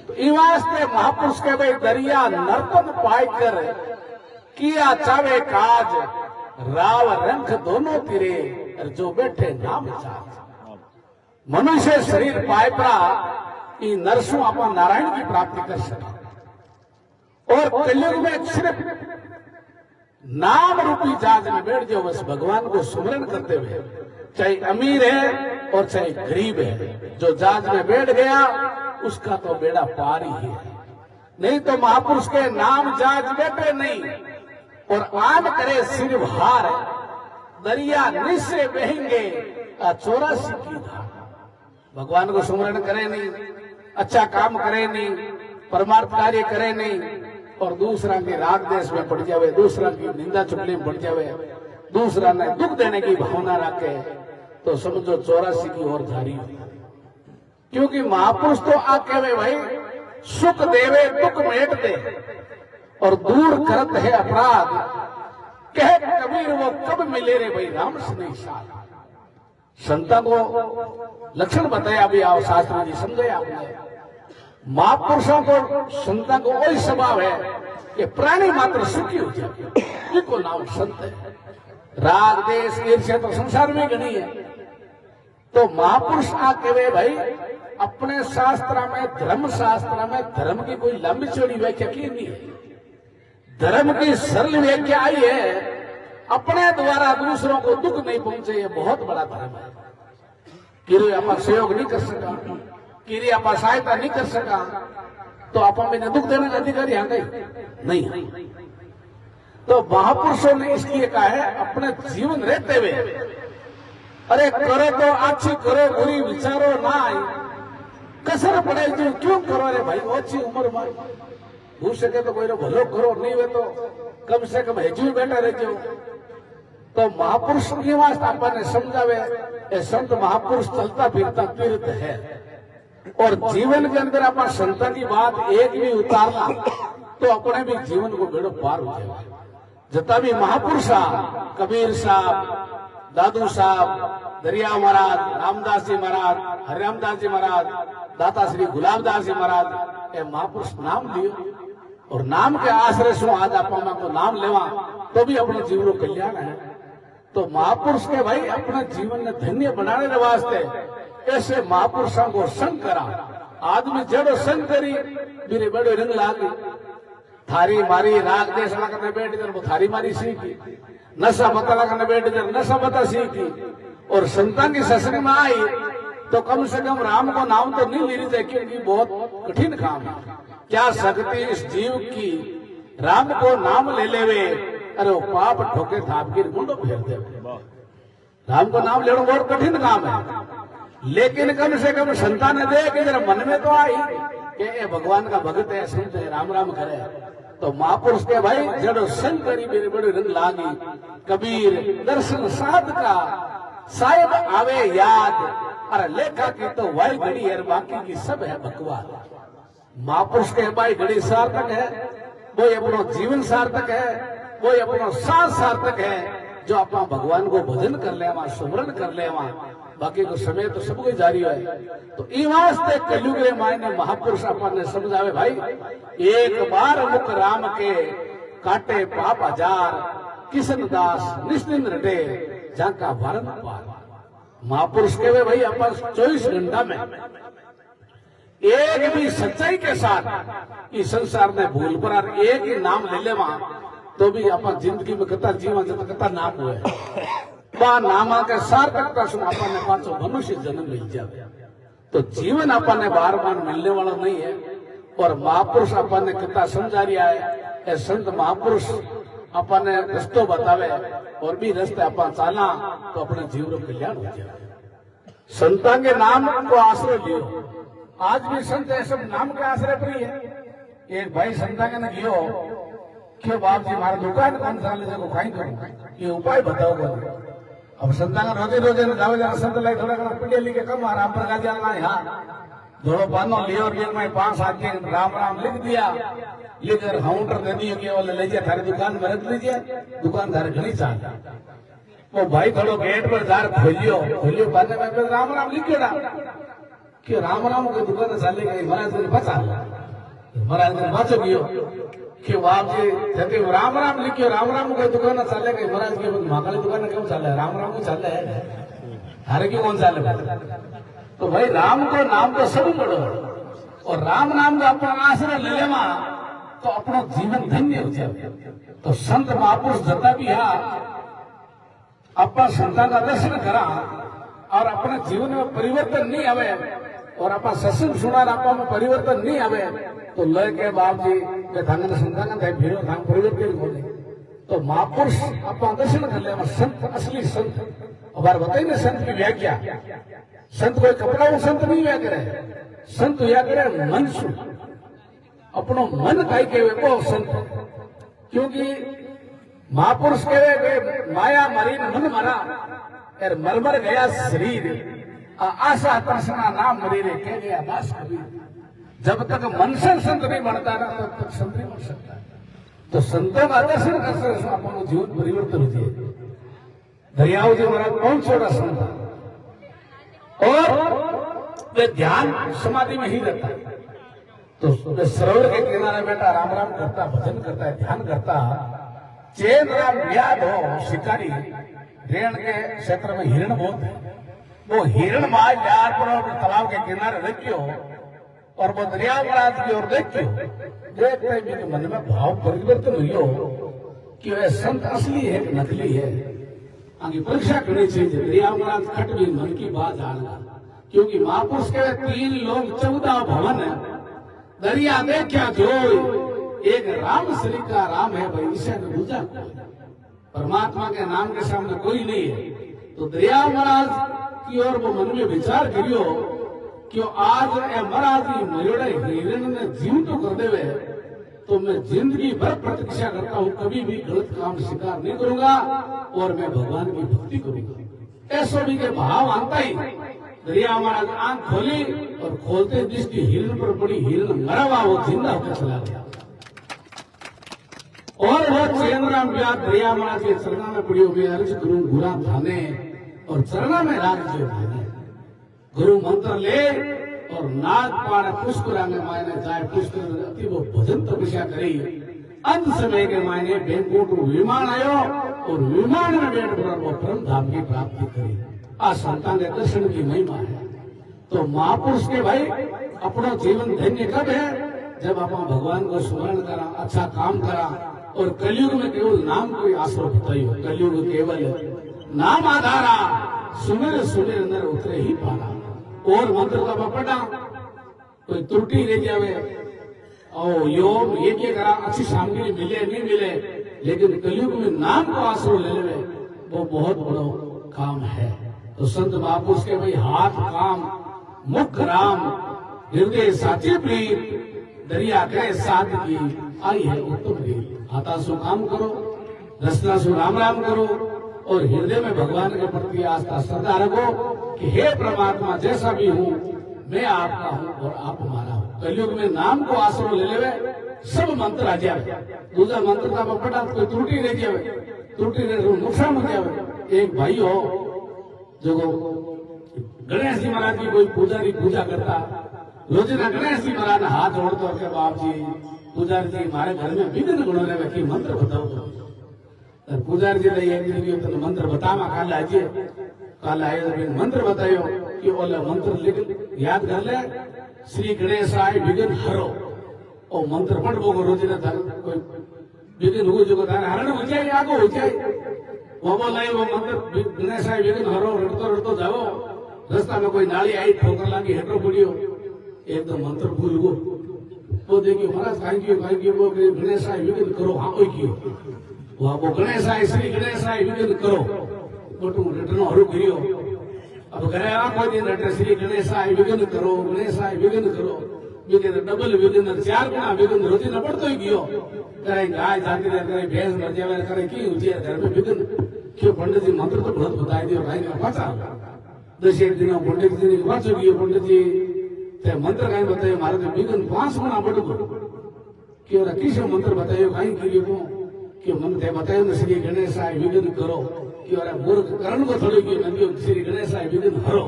तो इस वास्ते महापुरुष के भाई दरिया नर्तन पाई कर किया चावे काज, राव रंख दोनों तिरे जो बैठे नाम चाज। मनुष्य शरीर पाए पड़ा नरसों अपन नारायण की प्राप्ति कर सके, और कलयुग में सिर्फ नाम रूपी जहाज में बैठ जाओ, बस भगवान को स्मरण करते हुए, चाहे अमीर है और चाहे गरीब है, जो जहाज में बैठ गया उसका तो बेड़ा पार ही है। नहीं तो महापुरुष के नाम जहाज बैठे नहीं और आन करे सिर भार, दरिया निश्चय बहेंगे 84 की धार। भगवान को स्मरण करे नहीं, अच्छा काम करे नहीं, परमार्थ कार्य करे नहीं, और दूसरा के राग देश में पड़ जावे, दूसरा की निंदा चुगली में पड़ जावे, दूसरा ने दुख देने की भावना रखे, तो समझो 84 की ओर जारी हो। क्योंकि महापुरुष तो आके वे भाई सुख देवे दुख मेट दे और दूर करत है अपराध, कह कबीर वो कब मिले रे भाई राम से नहीं साथ। संता को लक्षण बताया अभी आप शास्त्र जी समझे आपने। महापुरुषों को संता को वही स्वभाव है कि प्राणी मात्र सुखी हो जाए, इनको नाम संत है। राग देश ईर्ष्या तो संसार में गणी है। तो महापुरुष आके वे भाई अपने शास्त्र में, धर्म शास्त्र में धर्म की कोई लंबी चौड़ी व्याख्या की नहीं है, धर्म की सरल व्याख्या आई है, अपने द्वारा दूसरों को दुख नहीं पहुंचे, ये बहुत बड़ा धर्म है। किरी आप सहयोग नहीं कर सका, किरी आप सहायता नहीं कर सका, तो आप मैंने दुख देने का अधिकारी आ गई नहीं। तो महापुरुषों ने इसलिए कहा है अपने जीवन रहते हुए, अरे करो तो अच्छी करो, बुरी विचारो ना आई, कसर पड़े जो क्यों करो रे भाई, अच्छी उम्र में दूसरे के तो कोई रो भलो करो नहीं हुए तो कम से कम हेजू बैठा रहो। तो महापुरुष की वास्ते आपने समझावे ये संत महापुरुष चलता फिरता तीर्थ है। और जीवन के अंदर अपना संतान की बात एक भी उतारना तो अपने भी जीवन को बेड़ो पार हो जाएगा। जितना भी महापुरुष कबीर साहब, दादू साहब, दरिया महाराज, रामदास जी महाराज, हरिरामदास जी महाराज, दाता श्री गुलाबदास जी महाराज, ये महापुरुष नाम लियो और नाम के आश्रय से आज आप को नाम लेवा तो भी अपने जीवन को कल्याण है। तो महापुरुष के भाई अपने जीवन ने धन्य बनाने के वास्ते ऐसे महापुरुषों को संग करा। आदमी जड़ो संग करी मेरे बड़े रंग लागे थारी मारी राग देश करने बैठ कर वो थारी मारी सीखी, नशा बतला करने बैठ कर नशा बता सीखी। और संतान की सत्संग में आई तो कम से कम राम को नाम तो नहीं लेनी चाहिए क्योंकि बहुत कठिन काम है। क्या शक्ति इस जीव की राम को नाम ले लेवे, अरे वो पाप ठोके थाप गिर मुंडो फेर दे। राम को नाम लेना बहुत कठिन काम है, लेकिन कम से कम संतान दे कि जरा मन में तो आई कि ये भगवान का भगत है, संत है, राम राम करे। तो महापुरुष के भाई जड़ो संग करी मेरे बड़े रंग लागी। कबीर दर्शन साध का साहेब आवे याद, अरे लेखा की तो वही घड़ी है बाकी की सब है बकवास। महापुरुष के भाई घड़ी सार्थक है, वो अपना जीवन सार्थक है, वो अपना सांस सार्थक है जो अपना भगवान को भजन कर ले, सुमरण कर ले। बाकी को समय तो सब कोई जारी है। तो ई वास्ते कलयुग रे मायने महापुरुष अपन ने समझावे भाई एक बार मुख राम के काटे पाप हजार, किशन दास निश्चिंत रटे जाका वारन पार। महापुरुष के भाई अपन 24 घंटा में एक भी सच्चाई के साथ इस संसार में भूल पर एक ही नाम ले लेवा तो भी अपन जिंदगी में कता जीवन कता नाम हुए नामा के सार्थकता सुन अपन ने 500 मनुष्य जन्म मिल जाए। तो जीवन अपन ने बार बार मिलने वाला नहीं है। और महापुरुष अपन ने कितना समझा रिया है, संत महापुरुष अपन ने रस्तो बतावे और भी रस्ते अपन चाला तो अपने जीवन को कल्याण हो जाए। संतान के नाम को आश्रय लियो। आज भी संत ऐसे नाम के आश्रय पर ही है। एक भाई संता के ने गियो क्यों बाप जी हमारा दुकान कौन सा ले को खाई करूं, ये उपाय बताओ बोले। अब संतान रोजे रोजे जावे जरा संत लाइक थोड़ा पढ़े लिखे कम राम प्रकाश जाना यहाँ धोड़ो पानो लियो और एक में 5 हाथ के राम राम लिख दिया, लिखकर काउंटर दे दियो कि बोले ले जाए थारी दुकान में रख लीजिए, दुकानदार घनी चाल। वो भाई थोड़ो गेट पर जार खोलियो पाने में राम राम लिखियो ना कि राम राम की दुकान चाले गई महाराज ने बचा महाराज ने बचो गयो कि बाप जी जब राम राम लिखियो राम राम की दुकान चाले गई महाराज की महाकाली दुकान क्यों चाले राम राम को चाले है हरे की कौन चाले। तो भाई राम को नाम तो सब बड़ो और राम नाम का अपना आश्रय ले लेवा तो अपना जीवन धन्य हो जाए। तो संत महापुरुष जता भी है अपना संतान का दर्शन करा और अपने जीवन में परिवर्तन नहीं आवे और अपना सत्संग सुना आप में परिवर्तन नहीं आवे तो लय के बाप जी के धांगन संतान थे भीड़ो धांग परिवर्तन हो जाए। तो महापुरुष अपना दर्शन कर ले संत असली संत। हमारे बताइए ना संत की व्याख्या, संत कोई कपड़ा वो संत नहीं हुआ करे, संत हुआ करे मन सु अपनो मन कई के वो संत। क्योंकि महापुरुष कहे माया मरी मन मरा और मरमर गया शरीर आशा तृष्णा नाम मरी रे कह गया दास कबीर। जब तक मन से संत नहीं बनता ना तब तक संत नहीं बन सकता। तो संतों का दर्शन करते अपना जीवन परिवर्तन हो जाए। दरियाओ जी महाराज कौन छोटा संत और वे ध्यान समाधि में ही रहता है। तो सरोवर के किनारे बैठा राम राम करता, भजन करता है, ध्यान करता। चैन राम याद हो शिकारी रेण के क्षेत्र में हिरण बहुत है, वो हिरण मार यार पर तालाब के किनारे रखियो और वो दरिया महाराज की ओर देखियो। देखते ही मेरे मन में भाव परिवर्तन हुई कि वह संत असली है कि नकली है। आगे परीक्षा करनी चाहिए। दरिया महाराज खट भी मन की बात जानना, क्योंकि महापुरुष के 3 लोग 14 भवन है। दरिया देखा जो एक राम श्री का राम है भाई, इसे दूजा परमात्मा के नाम के सामने कोई नहीं है। तो दरिया महाराज की ओर वो मन में विचार करियो कि आज महाराज मरोड़े हिरण ने जीव तो कर देवे तो मैं जिंदगी भर प्रतीक्षा करता हूँ, कभी भी गलत काम स्वीकार नहीं करूंगा और मैं भगवान की भक्ति करूंगा। ऐसो भी के भाव आता ही दरिया महाराज आंख खोली और खोलते दृष्टि हिरण पर पड़ी, हिरण मरा हुआ वो जिंदा होकर चला गया। और वो चेंद्राम व्यास दरिया महाराज के चरणा में पड़ी हुई अर्ज गुरु गुरा थाने और चरणा में राज्य भाने गुरु मंत्र ले और नाग पाड़ पुष्करा में मायने जाए पुष्कर अति वो भजन तपस्या करी। अंत समय के मायने बैंकोट विमान आयो और विमान में बैठ कर वो परम धाम की प्राप्ति करी। आ संतान के दर्शन की महिमा है। तो महापुरुष के भाई अपना जीवन धन्य कब है? जब आप भगवान को स्मरण करा, अच्छा काम करा और कलयुग में केवल नाम कोई आश्रय बताइयो। कलयुग केवल नाम आधारा, सुमिर सुमिर अंदर उतरे ही पाना। और मंत्र का पढ़ा कोई त्रुटि रह जावे और योग ये करा, अच्छी सामग्री मिले नहीं मिले, लेकिन कलयुग में नाम को आश्रय ले ले वो बहुत बड़ा काम है। तो संत महापुरुष के भाई हाथ काम, मुख राम, हृदय साची प्रीत, दरिया करे साध की आई है उत्तम रीत। हाथा सो काम करो, रचना सो राम राम करो और हृदय में भगवान के प्रति आस्था श्रद्धा रखो कि हे परमात्मा जैसा भी हूँ मैं आपका हूँ और आप हमारा हूँ। कलयुग में नाम को आश्रय ले लेवे, सब मंत्र आ जाए। दूसरा मंत्र का पढ़ा कोई त्रुटि रह जाए, त्रुटि नुकसान हो जाए। एक भाई हो जो गणेश जी महाराज की कोई पुजारी पूजा करता, रोजाना गणेश जी महाराज हाथ जोड़ते के बाप जी पुजारी जी हमारे घर में विघ्न गुणों ने मंत्र बताओ। पुजारी जी ने तो मंत्र बतावा काल आइए, काल आए तो मंत्र बतायो कि ओला मंत्र लिख याद कर ले, श्री गणेशाय विघ्न हरो। और मंत्र पढ़ वो रोजाना कोई विघ्न हो जो हरण हो जाए, आगो हो जाए। वो बोला वो मंत्र गणेशाय विघ्न हरो, रटतो रटतो जाओ, रास्ता में कोई नाली आई ठोकर लागी हेठो पड़ियो, एकदम मंत्र भूल गो। वो देखियो महाराज खाई वो गणेशाय विघ्न करो, हाँ कोई कियो वो गणेशाय श्री गणेशाय विघ्न करो, बटू रटनो हरू करियो। अब घरे कोई दिन रटे श्री गणेशाय विघ्न करो, गणेशाय विघ्न करो, विघ्न डबल विघ्न 4 गुना विघ्न रोजी न पड़तो ही गयो। करे गाय जाती रहे, करे भैंस मर जावे, करे की ऊंची घर में विघ्न क्यों? पंडित जी मंत्र तो बहुत बताई दियो, भाई ने पाचा 10 एक दिन पंडित जी ने पाचो गयो। पंडित जी ते मंत्र कहीं बतायो, मारे तो विघ्न 5 गुना बढ़ गयो। क्यों किसो मंत्र बतायो कहीं करियो कि मंत्र बतायो न श्री गणेशाय विघ्न करो कि अरे मूर्ख करण को थोड़ी की नदियों श्री गणेशाय विघ्न हरो।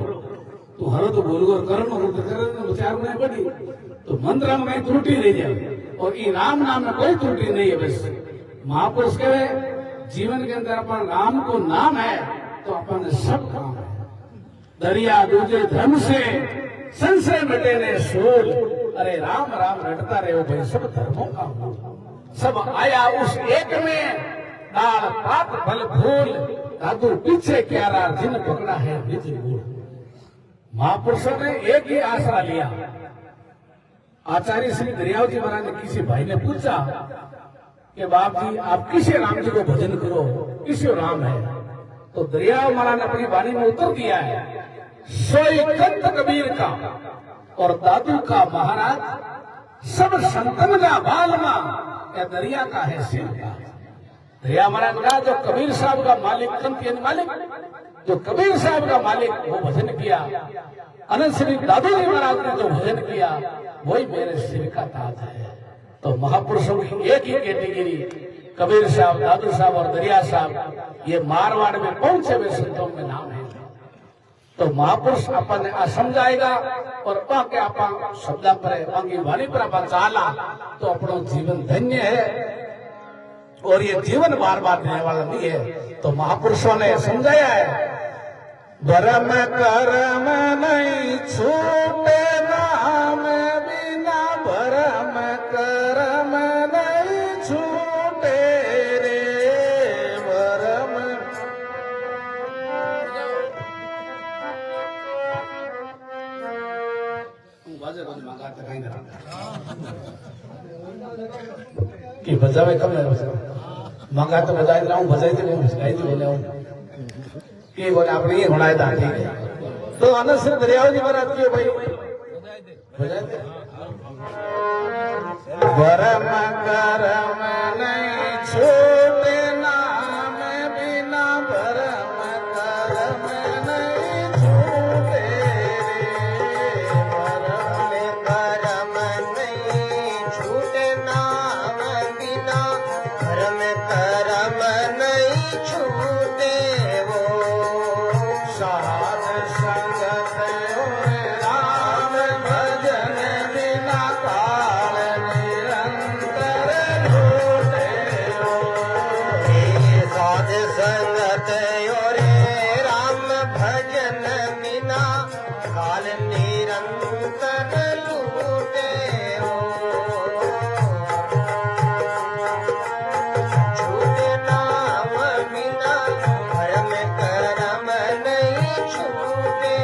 तो हरो तो बोल गो करण हो तो करण 4 नहीं पड़ी। तो मंत्र में कहीं त्रुटि नहीं जाए और ये राम नाम में कोई त्रुटि नहीं है। बस महापुरुष कहे जीवन के अंदर अपन राम को नाम है तो अपन सब काम है। दरिया दूजे धर्म से संशय मिटे ने शोल, अरे राम राम रटता रहे हो भाई सब धर्मों का मूल। सब आया उस एक में, दाल पात फल फूल, दादू पीछे क्यारा जिन पकड़ा है निज मूल। महापुरुषों ने एक ही आसरा लिया। आचार्य श्री दरियाव जी महाराज ने किसी भाई ने पूछा कि बाप जी आप किसे राम जी को भजन करो, किसे राम है? तो दरियाव महाराज ने अपनी वाणी में उत्तर दिया है, सोई कंत कबीर का और दादू का महाराज, सब संतन का बालमा, या दरिया का है सिर का। दरिया महाराज ने कहा जो कबीर साहब का मालिक, कंत यानी मालिक, जो कबीर साहब का मालिक वो भजन किया, अनंत श्री दादू जी महाराज ने जो भजन किया वही मेरे सिर का ताज है। तो महापुरुषों की एक ही कैटेगरी कबीर साहब, दादू साहब और दरिया साहब, ये मारवाड़ में पहुंचे हुए संतों में नाम है। तो महापुरुष अपन समझाएगा और के अपन शब्द पर वाणी पर अपन चाला तो अपना जीवन धन्य है और ये जीवन बार बार देने वाला नहीं है। तो महापुरुषों ने समझाया है, धर्म कर्म नहीं छूटे नाम बिना, भरम कर्म नहीं छूटे रे भरम। कि बजावे कब मंगा तो बजाई रहा हूँ, बजाई तो बोले कि बोले आपने ये होना है। तो अनंत श्री दरियाव जी महाराज की भाई भरम करम नहीं छूटे नाम बिना भरम करम नहीं छूटे भरम करम नहीं छूटे नाम बिना भरम करम नहीं छूटे वो साध संगत राम भजन बिना काल निरंतर लूटे साध संगत रे राम भजन बिना काल निरंतर लूटे छूटे नाम बिना भरम करम नहीं छूटे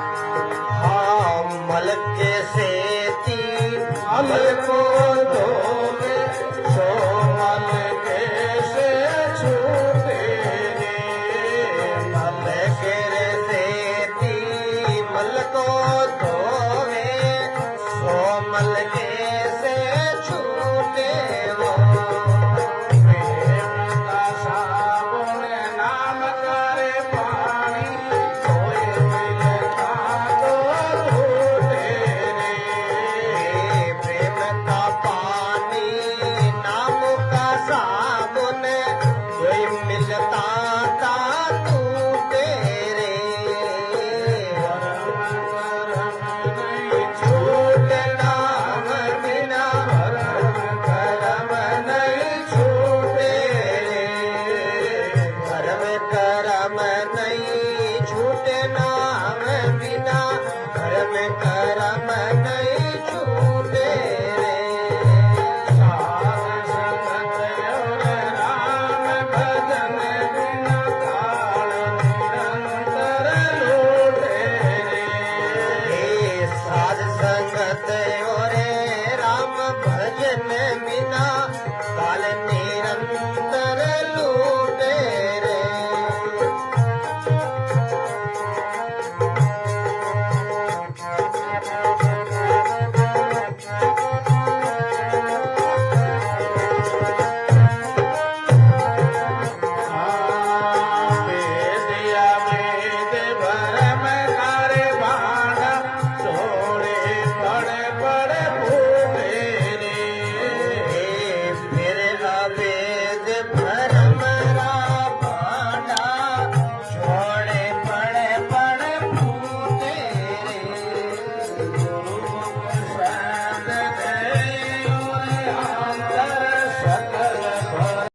हाँ मल के सेती मल को धोवे सो मल के से छूटे मल के सेती मल को